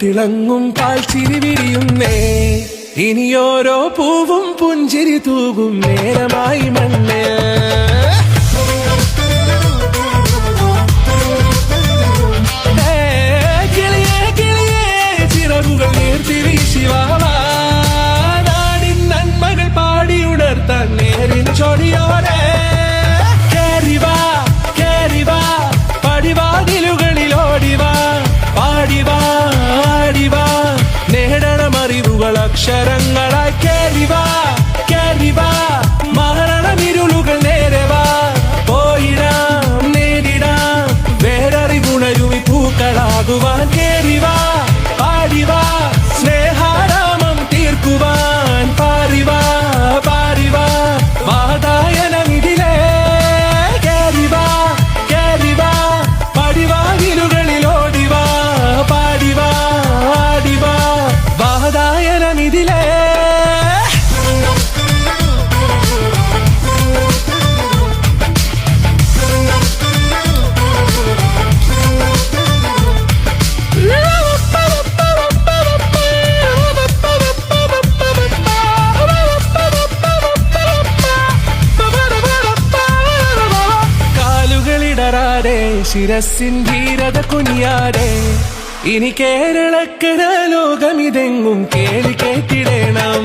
തിളങ്ങും പാൽച്ചിരി വിരിയുന്നേ. ഇനിയോരോ പൂവും പുഞ്ചിരി തൂകും നേരമായി മണ്ണ്. കിളിയേ കിളിയേ ചിറകുകൾ നീർത്തി വീശിവാവാ. നാടിൻ നന്മകൾ പാടിയുണർത്താൻ നേരിൻ ചൊടിയോടെ. കേറിവാ കേറിവാ പടിവാതിലുകളിൽ ഓടിവാ. പാടിവാ ആടിവാ നേടണമറിവുകൾ അക്ഷരങ്ങളായി. കേറിവാ കേറിവാ മരണമിരുളുകൾ നേരവാ. പോയിടാം നേരിടാം വേററിവുണരുമി പൂക്കളാകുവാൻ. കേറിവാ പാടിവാ സ്നേഹാരാമം തീർക്കുവാൻ. പാറിവാ പാറിവാ വാതായനമിതിലേ. കേറിവാ കേറിവാ പടിവാതിലുകളിൽ ഓടിവാ. പാടിവാ ആടിവാ വാതായനമിതിലേ. കാലുകളിടറാതെ ശിരസിൻ ധീരത കുനിയാതെ. ഇനി കേരളക്കര ലോകമിതെങ്ങും കേളി കേട്ടിടണം.